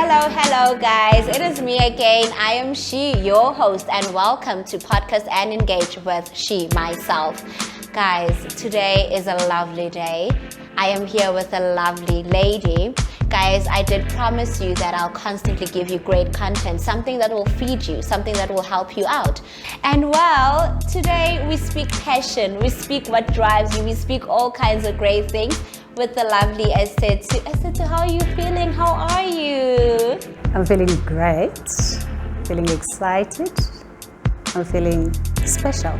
Hello guys, it is me again. I am She, your host, and welcome to Podcast and Engage with She, myself. Guys, today is a lovely day. I am here with a lovely lady. Guys, I did promise you that I'll constantly give you great content, something that will feed you, something that will help you out. And well, today we speak passion, we speak what drives you, we speak all kinds of great things with the lovely Esethu. Esethu, how are you feeling? How are you? I'm feeling great, feeling excited, I'm feeling special.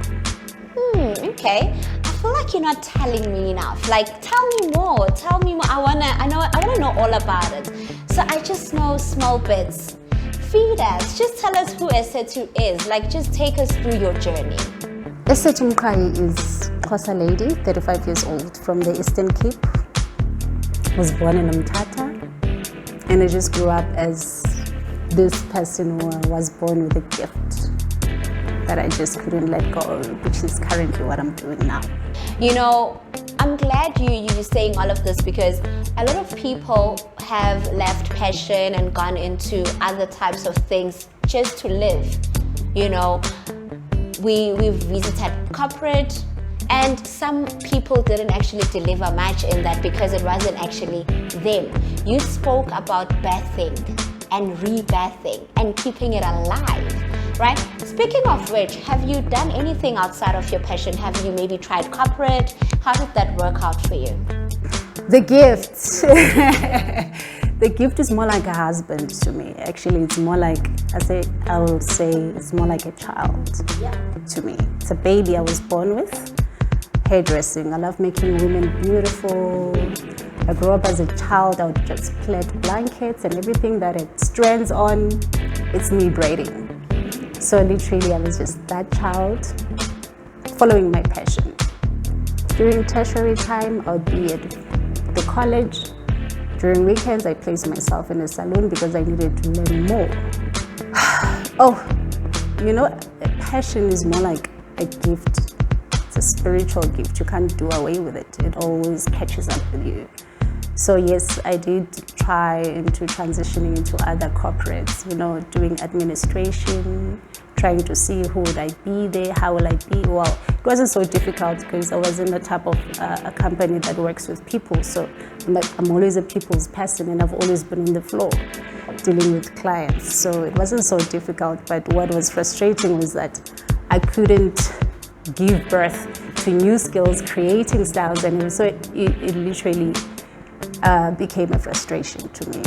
Okay. I feel like you're not telling me enough. Like, tell me more. I wanna know all about it. So I just know small bits. Feed us. Just tell us who Esethu is. Like, just take us through your journey. Esethu Mqayi is a lady, 35 years old, from the Eastern Cape. Was born in Mthatha, and I just grew up as this person who was born with a gift that I just couldn't let go of, which is currently what I'm doing now. You know, I'm glad you're saying all of this because a lot of people have left passion and gone into other types of things just to live. You know, we've visited corporate, and some people didn't actually deliver much in that because it wasn't actually them. You spoke about birthing and rebirthing and keeping it alive, right? Speaking of which, have you done anything outside of your passion? Have you maybe tried corporate? How did that work out for you? The gift. The gift is more like a husband to me. Actually, it's more like, I will say it's more like a child to me. It's a baby I was born with. Hairdressing. I love making women beautiful. I grew up as a child. I would just plait blankets and everything that it strands on, it's me braiding. So literally, I was just that child following my passion. During tertiary time, I would be at the college. During weekends, I placed myself in a salon because I needed to learn more. You know, a passion is more like a gift. It's a spiritual gift. You can't do away with it. It always catches up with you. So yes, I did try into transitioning into other corporates, you know, doing administration, trying to see who would I be there, how will I be. Well, it wasn't so difficult because I was in the type of a company that works with people. So I'm always a people's person, and I've always been on the floor dealing with clients. So it wasn't so difficult, but what was frustrating was that I couldn't give birth to new skills, creating styles, and so it literally became a frustration to me.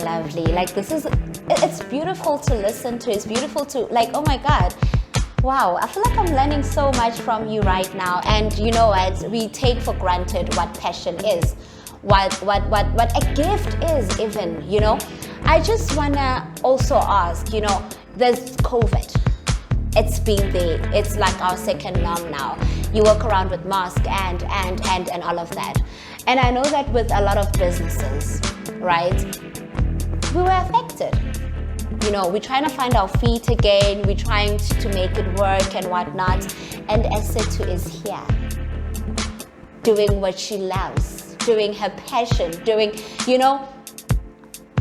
Lovely. Like, it's beautiful to listen to. It's beautiful to, like, oh my God. Wow, I feel like I'm learning so much from you right now. And you know what? We take for granted what passion is, what a gift is even, you know. I just wanna also ask, you know, there's COVID. It's been there. It's like our second norm now. You walk around with mask and all of that. And I know that with a lot of businesses, right, we were affected. You know, we're trying to find our feet again. We're trying to make it work and whatnot. And Esethu is here, doing what she loves, doing her passion, you know.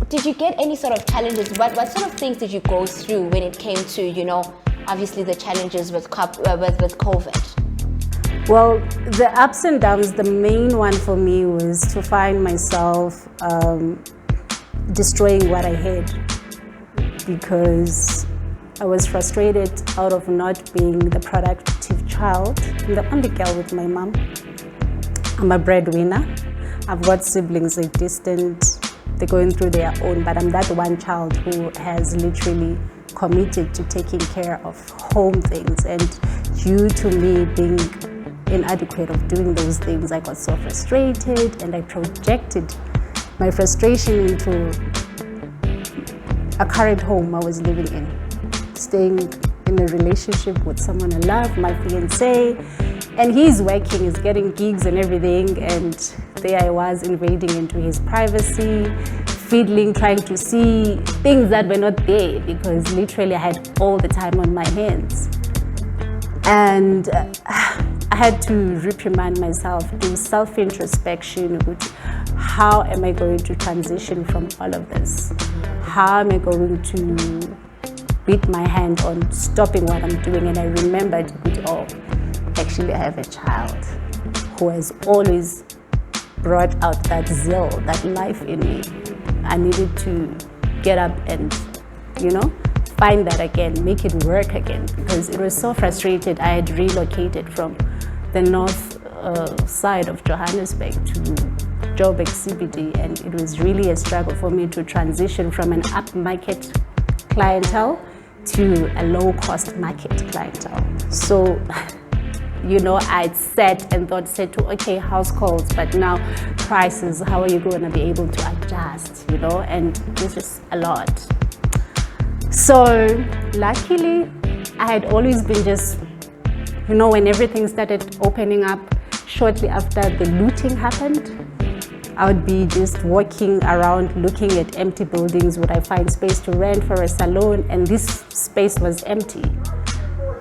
Did you get any sort of challenges? What sort of things did you go through when it came to, you know, obviously the challenges with COVID? Well, the ups and downs, the main one for me was to find myself destroying what I had because I was frustrated out of not being the productive child. I'm the only girl with my mom. I'm a breadwinner. I've got siblings, they're distant, they're going through their own, but I'm that one child who has literally committed to taking care of home things, and due to me being inadequate of doing those things, I got so frustrated and I projected my frustration into a current home I was living in, staying in a relationship with someone I love, my fiancé, and he's working, he's getting gigs and everything, and there I was invading into his privacy, fiddling, trying to see things that were not there because literally I had all the time on my hands. And I had to reprimand myself, do self-introspection. How am I going to transition from all of this? How am I going to beat my hand on stopping what I'm doing? And I remembered, oh, actually I have a child who has always brought out that zeal, that life in me. I needed to get up and, find that again, make it work again, because it was so frustrated. I had relocated from the north side of Johannesburg to Joburg CBD, and it was really a struggle for me to transition from an upmarket clientele to a low-cost market clientele. So, I'd sat and thought, okay, house calls, but now prices, how are you going to be able to adjust, and it's just a lot. So luckily, I had always been just, when everything started opening up, shortly after the looting happened, I would be just walking around looking at empty buildings. Would I find space to rent for a salon? And this space was empty.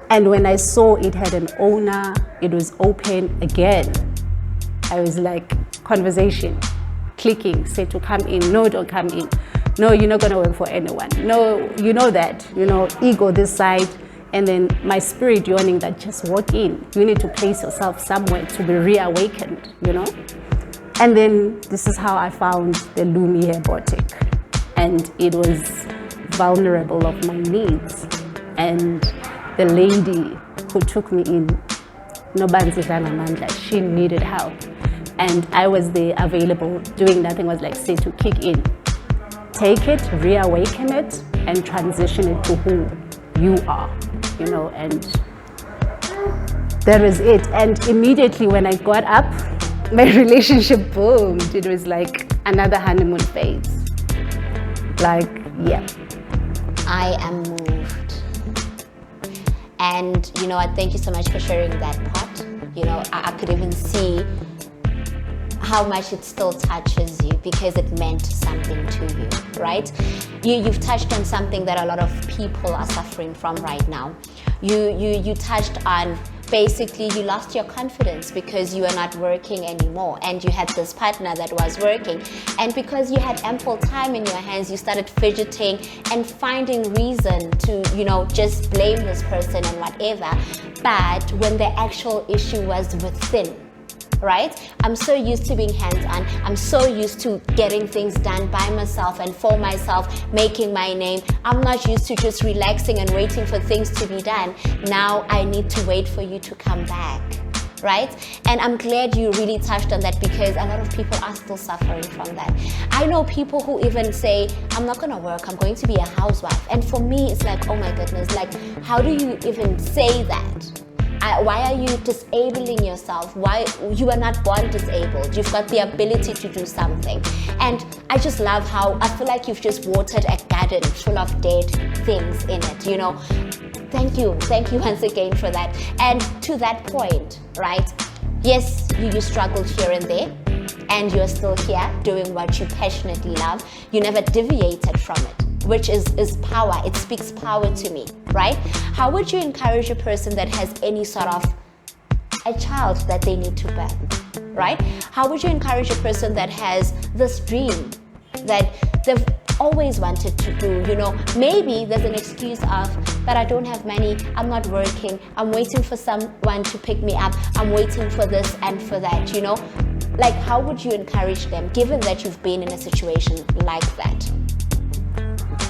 And when I saw it had an owner, it was open again, I was like, conversation, clicking, say to come in, no, don't come in. No, you're not gonna work for anyone. No, you know that, ego this side. And then my spirit yawning that just walk in. You need to place yourself somewhere to be reawakened, And then this is how I found the Lumi Hair Boutique. And it was vulnerable of my needs. And the lady who took me in, she needed help. And I was there available, doing nothing, was like, say, to kick in. Take it, reawaken it, and transition it to who you are, and that was it. And immediately when I got up, my relationship boomed. It was like another honeymoon phase. Like, yeah. I am moved. And, thank you so much for sharing that part. I could even see how much it still touches you because it meant something to you, right? You've touched on something that a lot of people are suffering from right now. You touched on basically you lost your confidence because you were not working anymore and you had this partner that was working, and because you had ample time in your hands, you started fidgeting and finding reason to just blame this person and whatever. But when the actual issue was within, right? I'm so used to being hands-on. I'm so used to getting things done by myself and for myself, making my name. I'm not used to just relaxing and waiting for things to be done. Now I need to wait for you to come back, right? And I'm glad you really touched on that because a lot of people are still suffering from that. I know people who even say, I'm not gonna work, I'm going to be a housewife. And for me, it's like, oh my goodness, like, how do you even say that? Why are you disabling yourself? Why you are not born disabled? You've got the ability to do something. And I just love how I feel like you've just watered a garden full of dead things in it, Thank you once again for that. And to that point, right? Yes, you struggled here and there, and you're still here doing what you passionately love. You never deviated from it, which is power. It speaks power to me, right? How would you encourage a person that has any sort of a child that they need to birth, right? How would you encourage a person that has this dream that they've always wanted to do? Maybe there's an excuse of, but I don't have money, I'm not working, I'm waiting for someone to pick me up, I'm waiting for this and for that, Like, how would you encourage them, given that you've been in a situation like that?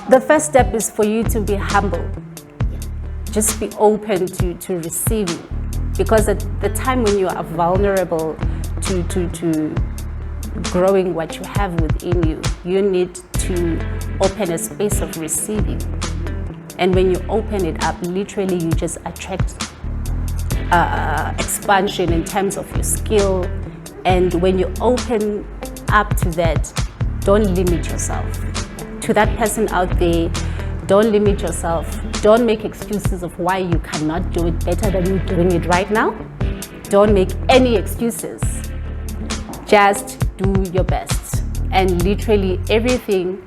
The first step is for you to be humble. Just be open to receiving. Because at the time when you are vulnerable to growing what you have within you, you need to open a space of receiving. And when you open it up, literally you just attract expansion in terms of your skill. And when you open up to that, don't limit yourself. To that person out there, don't limit yourself. Don't make excuses of why you cannot do it better than you're doing it right now. Don't make any excuses. Just do your best. And literally everything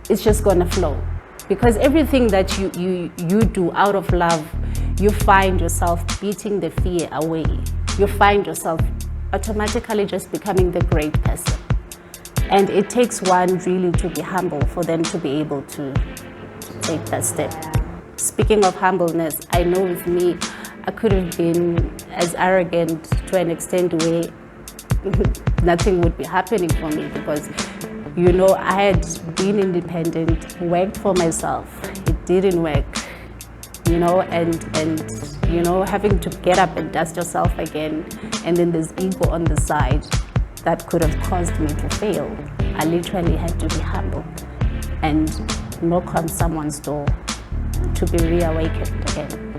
is just gonna flow. Because everything that you do out of love, you find yourself beating the fear away. you find yourself automatically just becoming the great person. And it takes one really to be humble for them to be able to take that step. Speaking of humbleness, I know with me, I could have been as arrogant to an extent where nothing would be happening for me, because, you know, I had been independent, worked for myself. It didn't work, you know, and you know, having to get up and dust yourself again, and then there's ego on the side that could have caused me to fail. I literally had to be humble and knock on someone's door to be reawakened again.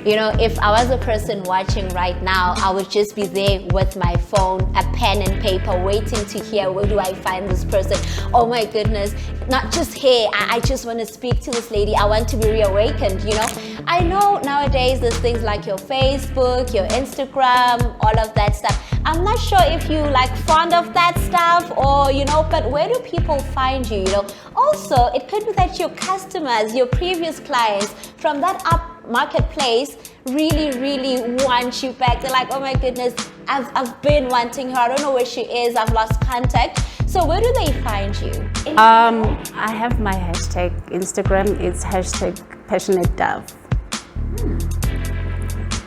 You know, if I was a person watching right now, I would just be there with my phone, a pen and paper, waiting to hear, where do I find this person? Oh my goodness, not just here, I just want to speak to this lady. I want to be reawakened, you know. I know nowadays there's things like your Facebook, your Instagram, all of that stuff. I'm not sure if you like fond of that stuff, or, you know, but where do people find you, you know? Also, it could be that your customers, your previous clients from that up marketplace really want you back. They're like, oh my goodness, I've been wanting her, I don't know where she is, I've lost contact. So where do they find you? I have my hashtag Instagram. It's hashtag passionate dove.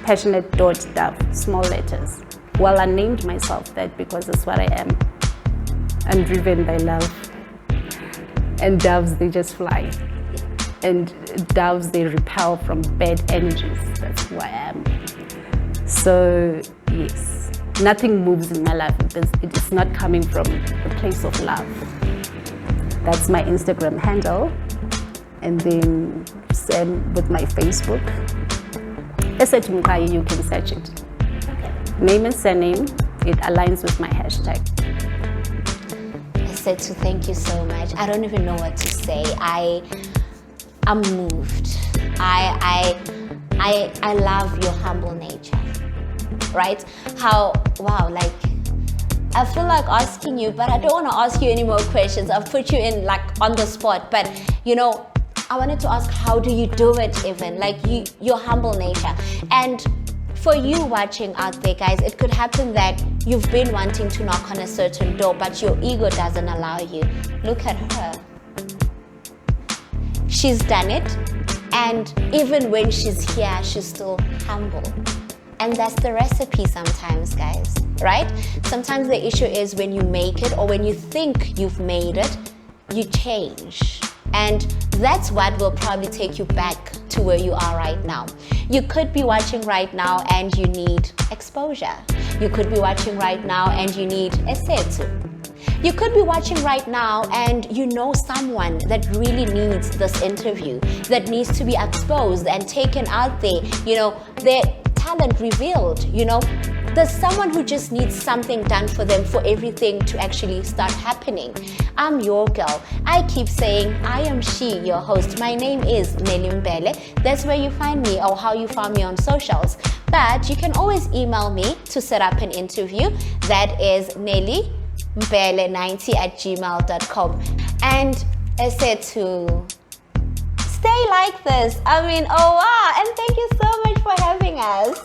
Passionate.dove, small letters. Well, I named myself that because that's what I am. I'm driven by love, and doves, they just fly. And doves, they repel from bad energies. That's who I am. So yes, nothing moves in my life because it is not coming from a place of love. That's my Instagram handle. And then same with my Facebook. Esethu Mqayi, you can search it. Okay. Name and surname, it aligns with my hashtag. Esethu, thank you so much. I don't even know what to say. I'm moved. I love your humble nature, right? How, wow, like, I feel like asking you, but I don't want to ask you any more questions. I've put you in like on the spot, but you know, I wanted to ask, how do you do it even? Like your humble nature. And for you watching out there, guys, it could happen that you've been wanting to knock on a certain door, but your ego doesn't allow you. Look at her. She's done it, and even when she's here, she's still humble. And that's the recipe sometimes, guys, right? Sometimes the issue is when you make it, or when you think you've made it, you change. And that's what will probably take you back to where you are right now. You could be watching right now and you need exposure. You could be watching right now and you need Esethu. You could be watching right now and you know someone that really needs this interview, that needs to be exposed and taken out there, you know, their talent revealed, you know. There's someone who just needs something done for them for everything to actually start happening. I'm your girl. I keep saying I am she, your host. My name is Nelly MBELE. That's where you find me, or how you found me on socials. But you can always email me to set up an interview. That is nellymmbele90@gmail.com. And I said to stay like this. I mean, oh wow, and thank you so much for having us.